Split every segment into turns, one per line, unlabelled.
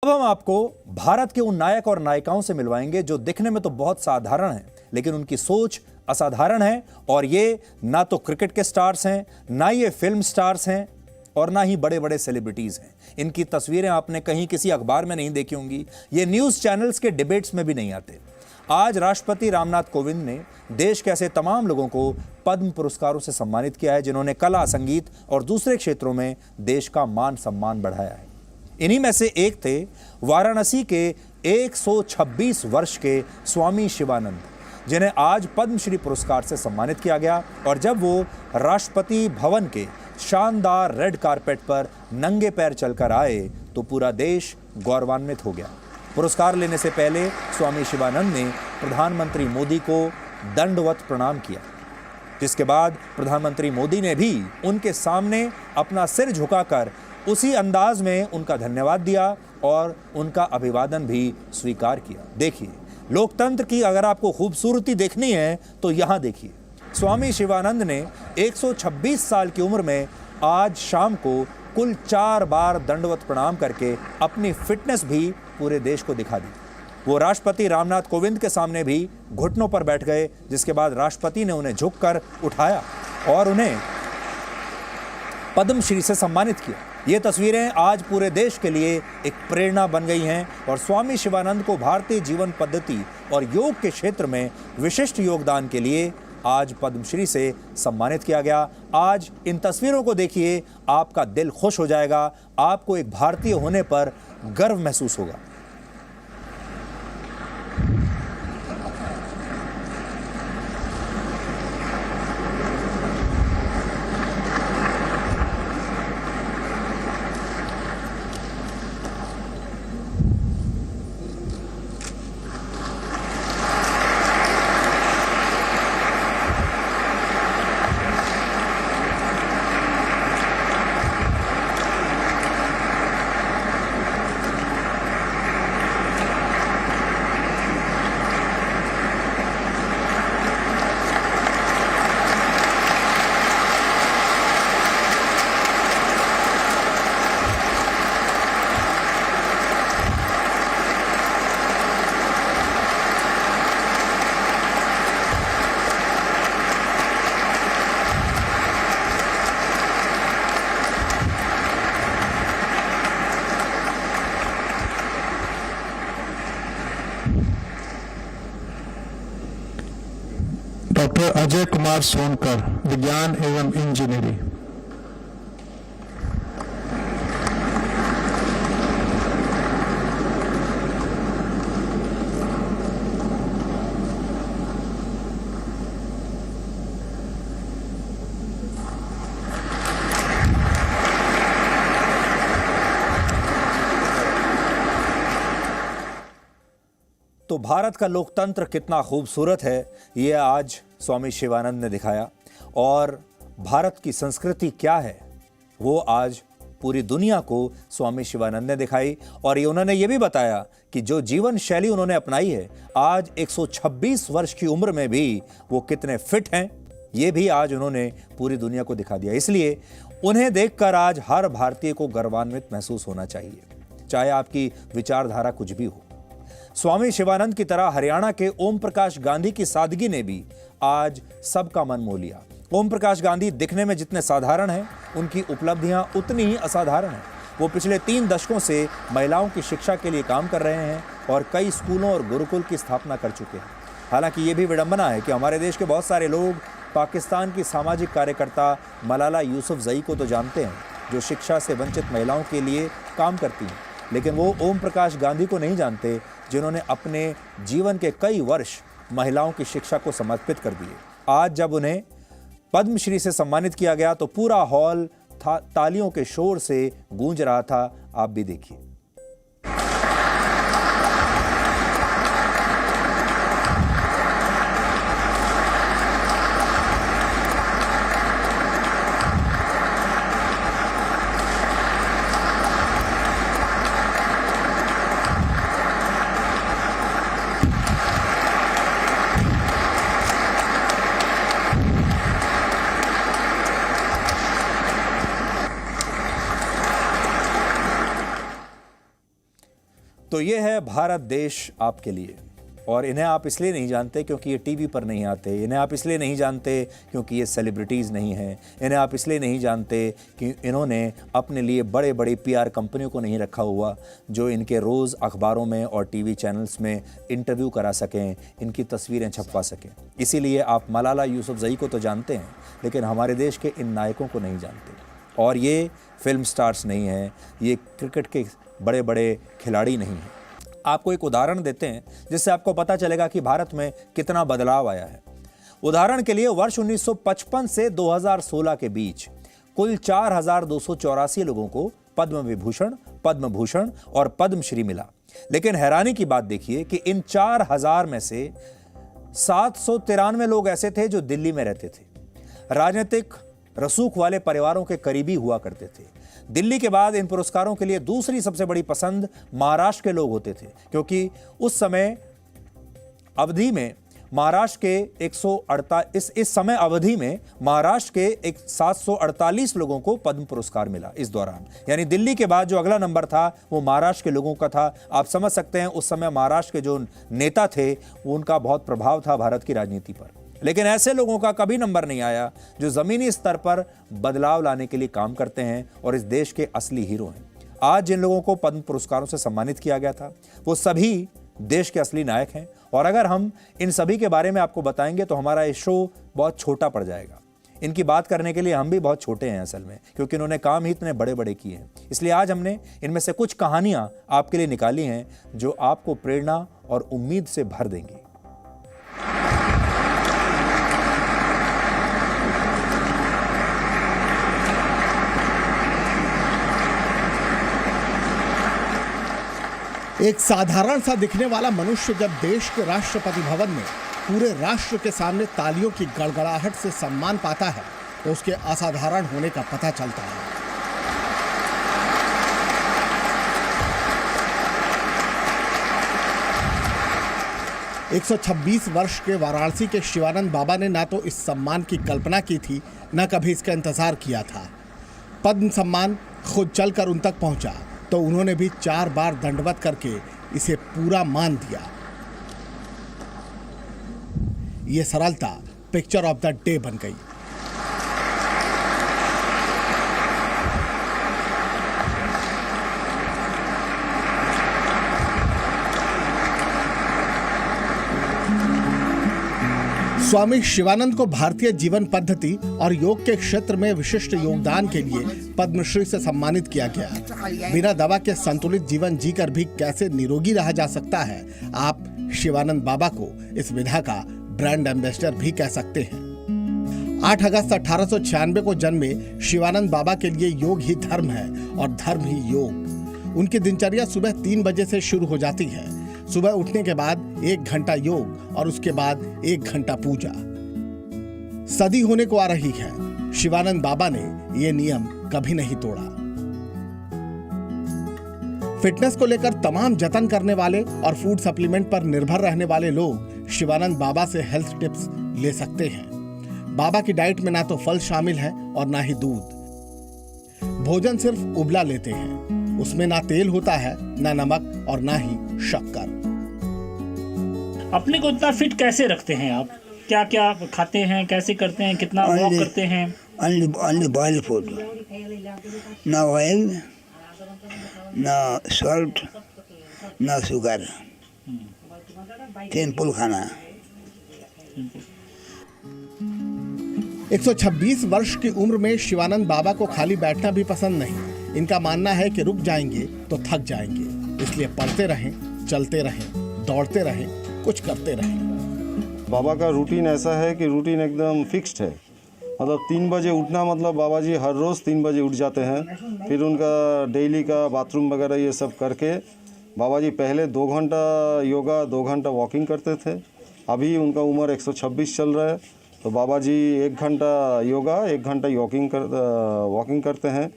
अब हम आपको भारत के उन नायक और नायिकाओं से मिलवाएंगे जो दिखने में तो बहुत साधारण हैं, लेकिन उनकी सोच असाधारण है। और ये ना तो क्रिकेट के स्टार्स हैं, ना ये फिल्म स्टार्स हैं, और ना ही बड़े बड़े सेलिब्रिटीज हैं। इनकी तस्वीरें आपने कहीं किसी अखबार में नहीं देखी होंगी, ये न्यूज चैनल्स के डिबेट्स में भी नहीं आते। आज राष्ट्रपति रामनाथ कोविंद ने देश के ऐसे तमाम लोगों को पद्म पुरस्कारों से सम्मानित किया है जिन्होंने कला, संगीत और दूसरे क्षेत्रों में देश का मान सम्मान बढ़ाया है। इन्हीं में से एक थे वाराणसी के 126 वर्ष के स्वामी शिवानंद, जिन्हें आज पद्मश्री पुरस्कार से सम्मानित किया गया। और जब वो राष्ट्रपति भवन के शानदार रेड कारपेट पर नंगे पैर चलकर आए तो पूरा देश गौरवान्वित हो गया। पुरस्कार लेने से पहले स्वामी शिवानंद ने प्रधानमंत्री मोदी को दंडवत प्रणाम किया, जिसके बाद प्रधानमंत्री मोदी ने भी उनके सामने अपना सिर झुकाकर उसी अंदाज में उनका धन्यवाद दिया और उनका अभिवादन भी स्वीकार किया। देखिए, लोकतंत्र की अगर आपको खूबसूरती देखनी है तो यहां देखिए। स्वामी शिवानंद ने 126 साल की उम्र में आज शाम को कुल 4 बार दंडवत प्रणाम करके अपनी फिटनेस भी पूरे देश को दिखा दी। वो राष्ट्रपति रामनाथ कोविंद के सामने भी घुटनों पर बैठ गए, जिसके बाद राष्ट्रपति ने उन्हें झुककर उठाया और उन्हें पद्मश्री से सम्मानित किया। ये तस्वीरें आज पूरे देश के लिए एक प्रेरणा बन गई हैं और स्वामी शिवानंद को भारतीय जीवन पद्धति और योग के क्षेत्र में विशिष्ट योगदान के लिए आज पद्मश्री से सम्मानित किया गया। आज इन तस्वीरों को देखिए, आपका दिल खुश हो जाएगा, आपको एक भारतीय होने पर गर्व महसूस होगा।
डॉक्टर अजय कुमार सोनकर, विज्ञान एवं इंजीनियरिंग।
तो भारत का लोकतंत्र कितना खूबसूरत है, ये आज स्वामी शिवानंद ने दिखाया। और भारत की संस्कृति क्या है वो आज पूरी दुनिया को स्वामी शिवानंद ने दिखाई। और ये उन्होंने ये भी बताया कि जो जीवन शैली उन्होंने अपनाई है, आज 126 वर्ष की उम्र में भी वो कितने फिट हैं, ये भी आज उन्होंने पूरी दुनिया को दिखा दिया। इसलिए उन्हें देखकर आज हर भारतीय को गर्वान्वित महसूस होना चाहिए, चाहे आपकी विचारधारा कुछ भी हो। स्वामी शिवानंद की तरह हरियाणा के ओम प्रकाश गांधी की सादगी ने भी आज सबका मन मोह लिया। ओम प्रकाश गांधी दिखने में जितने साधारण हैं, उनकी उपलब्धियां उतनी ही असाधारण हैं। वो पिछले 3 दशकों से महिलाओं की शिक्षा के लिए काम कर रहे हैं और कई स्कूलों और गुरुकुल की स्थापना कर चुके हैं। हालांकि ये भी विडंबना है कि हमारे देश के बहुत सारे लोग पाकिस्तान की सामाजिक कार्यकर्ता मलाला यूसुफजई को तो जानते हैं, जो शिक्षा से वंचित महिलाओं के लिए काम करती हैं, लेकिन वो ओम प्रकाश गांधी को नहीं जानते, जिन्होंने अपने जीवन के कई वर्ष महिलाओं की शिक्षा को समर्पित कर दिए। आज जब उन्हें पद्मश्री से सम्मानित किया गया तो पूरा हॉल तालियों के शोर से गूंज रहा था। आप भी देखिए। तो ये है भारत देश आपके लिए। और इन्हें आप इसलिए नहीं जानते क्योंकि ये टीवी पर नहीं आते, इन्हें आप इसलिए नहीं जानते क्योंकि ये सेलिब्रिटीज़ नहीं हैं, इन्हें आप इसलिए नहीं जानते कि इन्होंने अपने लिए बड़े बड़े पीआर कंपनियों को नहीं रखा हुआ जो इनके रोज़ अखबारों में और टीवी चैनल्स में इंटरव्यू करा सकें, इनकी तस्वीरें छपवा सकें। इसीलिए आप मलाला यूसुफजई को तो जानते हैं, लेकिन हमारे देश के इन नायकों को नहीं जानते। और ये फिल्म स्टार्स नहीं हैं, ये क्रिकेट के बड़े बड़े खिलाड़ी नहीं हैं। आपको एक उदाहरण देते हैं जिससे आपको पता चलेगा कि भारत में कितना बदलाव आया है। उदाहरण के लिए वर्ष 1955 से 2016 के बीच कुल 4,284 लोगों को पद्म विभूषण, पद्म भूषण और पद्मश्री मिला। लेकिन हैरानी की बात देखिए कि इन 4,000 में से 793 लोग ऐसे थे जो दिल्ली में रहते थे, राजनीतिक रसूख वाले परिवारों के करीबी हुआ करते थे। दिल्ली के बाद इन पुरस्कारों के लिए दूसरी सबसे बड़ी पसंद महाराष्ट्र के लोग होते थे, क्योंकि उस समय अवधि में महाराष्ट्र के 148 इस समय अवधि में महाराष्ट्र के 748 लोगों को पद्म पुरस्कार मिला इस दौरान। यानी दिल्ली के बाद जो अगला नंबर था वो महाराष्ट्र के लोगों का था। आप समझ सकते हैं उस समय महाराष्ट्र के जो नेता थे वो उनका बहुत प्रभाव था भारत की राजनीति पर। लेकिन ऐसे लोगों का कभी नंबर नहीं आया जो जमीनी स्तर पर बदलाव लाने के लिए काम करते हैं और इस देश के असली हीरो हैं। आज जिन लोगों को पद्म पुरस्कारों से सम्मानित किया गया था वो सभी देश के असली नायक हैं। और अगर हम इन सभी के बारे में आपको बताएंगे तो हमारा ये शो बहुत छोटा पड़ जाएगा। इनकी बात करने के लिए हम भी बहुत छोटे हैं असल में, क्योंकि इन्होंने काम ही इतने बड़े बड़े किए हैं। इसलिए आज हमने इनमें से कुछ कहानियां आपके लिए निकाली हैं जो आपको प्रेरणा और उम्मीद से भर देंगी।
एक साधारण सा दिखने वाला मनुष्य जब देश के राष्ट्रपति भवन में पूरे राष्ट्र के सामने तालियों की गड़गड़ाहट से सम्मान पाता है तो उसके असाधारण होने का पता चलता है। एक 126 वर्ष के वाराणसी के शिवानंद बाबा ने ना तो इस सम्मान की कल्पना की थी, न कभी इसका इंतजार किया था। पद्म सम्मान खुद चलकर उन तक पहुंचा तो उन्होंने भी 4 बार दंडवत करके इसे पूरा मान दिया। ये सरलता पिक्चर ऑफ द डे बन गई। स्वामी शिवानंद को भारतीय जीवन पद्धति और योग के क्षेत्र में विशिष्ट योगदान के लिए पद्मश्री से सम्मानित किया गया। बिना दवा के संतुलित जीवन जीकर भी कैसे निरोगी रहा जा सकता है, आप शिवानंद बाबा को इस विधा का ब्रांड एम्बेसडर भी कह सकते हैं। 8 अगस्त 1896 को जन्मे शिवानंद बाबा के लिए योग ही धर्म है और धर्म ही योग। उनकी दिनचर्या सुबह 3 बजे से शुरू हो जाती है। सुबह उठने के बाद 1 घंटा योग और उसके बाद 1 घंटा पूजा। सदी होने को आ रही है, शिवानंद बाबा ने यह नियम कभी नहीं तोड़ा। फिटनेस को लेकर तमाम जतन करने वाले और फूड सप्लीमेंट पर निर्भर रहने वाले लोग शिवानंद बाबा से हेल्थ टिप्स ले सकते हैं। बाबा की डाइट में ना तो फल शामिल है और ना ही दूध। भोजन सिर्फ उबला लेते हैं, उसमें ना तेल होता है, ना नमक और ना ही शक्कर।
अपने को इतना फिट कैसे रखते हैं आप? क्या क्या खाते हैं, कैसे करते हैं, कितना वॉक करते हैं?
Only boiled food. No oil, no salt, no sugar. Simple खाना।
126 वर्ष की उम्र में शिवानंद बाबा को खाली बैठना भी पसंद नहीं। इनका मानना है कि रुक जाएंगे तो थक जाएंगे, इसलिए पढ़ते रहें, चलते रहें, दौड़ते रहें, कुछ करते रहें।
बाबा का रूटीन ऐसा है कि रूटीन एकदम फिक्स्ड है। मतलब 3 बजे उठना, मतलब बाबा जी हर रोज़ 3 बजे उठ जाते हैं। फिर उनका डेली का बाथरूम वगैरह ये सब करके बाबा जी पहले 2 घंटा योगा, 2 घंटा वॉकिंग करते थे। अभी उनका उम्र 126 चल रहा है, तो बाबा जी 1 घंटा योगा, 1 घंटा वॉकिंग करते हैं।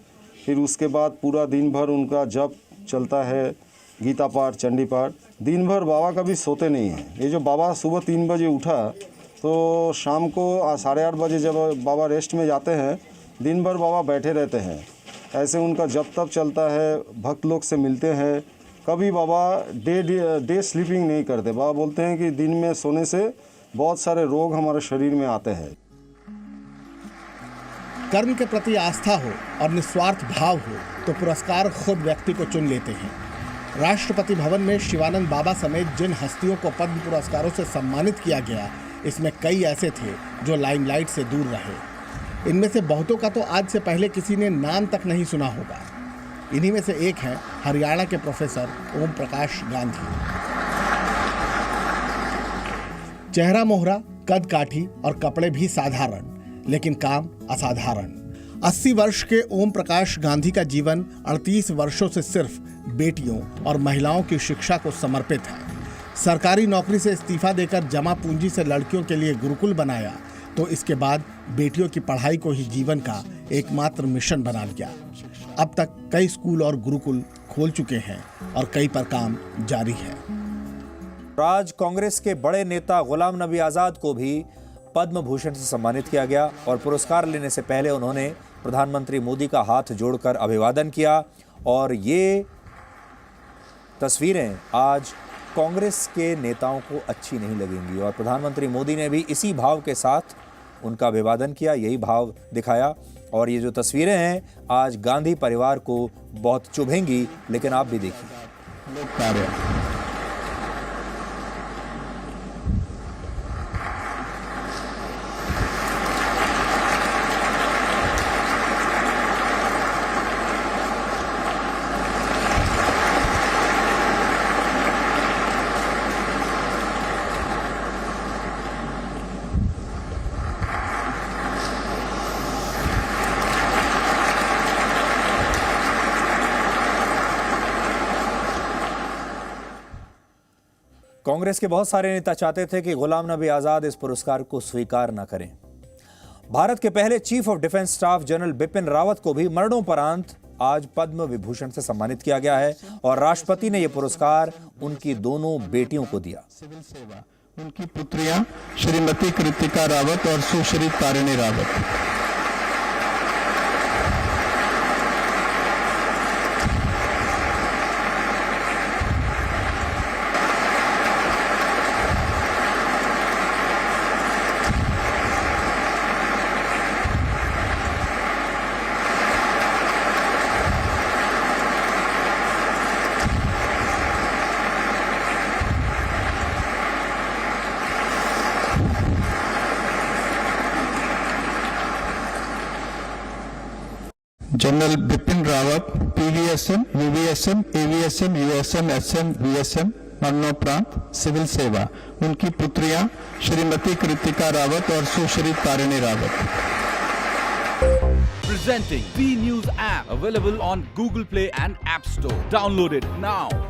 फिर उसके बाद पूरा दिन भर उनका जप चलता है, गीता पाठ, चंडी पाठ। दिन भर बाबा कभी सोते नहीं हैं। ये जो बाबा सुबह 3 बजे उठा तो शाम को 8:30 बजे जब बाबा रेस्ट में जाते हैं, दिन भर बाबा बैठे रहते हैं। ऐसे उनका जप तप चलता है, भक्त लोग से मिलते हैं, कभी बाबा डे स्लीपिंग नहीं करते। बाबा बोलते हैं कि दिन में सोने से बहुत सारे रोग हमारे शरीर में आते हैं।
कर्म के प्रति आस्था हो और निस्वार्थ भाव हो तो पुरस्कार खुद व्यक्ति को चुन लेते हैं। राष्ट्रपति भवन में शिवानंद बाबा समेत जिन हस्तियों को पद्म पुरस्कारों से सम्मानित किया गया, इसमें कई ऐसे थे जो लाइमलाइट से दूर रहे। इनमें से बहुतों का तो आज से पहले किसी ने नाम तक नहीं सुना होगा। इन्हीं में से एक हैं हरियाणा के प्रोफेसर ओम प्रकाश गांधी। चेहरा मोहरा, कद काठी और कपड़े भी साधारण, लेकिन काम असाधारण। 80 वर्ष के ओम प्रकाश गांधी का जीवन 38 वर्षों से सिर्फ बेटियों और महिलाओं की शिक्षा को समर्पित है। सरकारी नौकरी से इस्तीफा देकर जमा पूंजी से लड़कियों के लिए गुरुकुल बनाया, तो इसके बाद बेटियों की पढ़ाई को ही जीवन का एकमात्र मिशन बना लिया। अब तक कई स्कूल और गुरुकुल खोल चुके हैं और कई पर काम जारी है।
आज कांग्रेस के बड़े नेता गुलाम नबी आजाद को भी पद्म भूषण से सम्मानित किया गया और पुरस्कार लेने से पहले उन्होंने प्रधानमंत्री मोदी का हाथ जोड़कर अभिवादन किया। और ये तस्वीरें आज कांग्रेस के नेताओं को अच्छी नहीं लगेंगी और प्रधानमंत्री मोदी ने भी इसी भाव के साथ उनका अभिवादन किया, यही भाव दिखाया। और ये जो तस्वीरें हैं आज गांधी परिवार को बहुत चुभेंगी, लेकिन आप भी देखिए। कांग्रेस के बहुत सारे नेता चाहते थे कि गुलाम नबी आजाद इस पुरस्कार को स्वीकार न करें। भारत के पहले chief of defence staff general Bipin Rawat को भी मरणोपरांत आज पद्म विभूषण से सम्मानित किया गया है और राष्ट्रपति ने यह पुरस्कार उनकी दोनों बेटियों को दिया।
सिविल सेवा उनकी पुत्रियां श्रीमती कृतिका रावत और Sushri Tarini Rawat. General Bipin Rawat PVSM, UVSM, AVSM, USM, SM, VSM मरणोपरांत सिविल सेवा उनकी पुत्रियां श्रीमती कृतिका रावत और Sushri Tarini Rawat.
Presenting B News app available on Google Play and App Store. Download it now.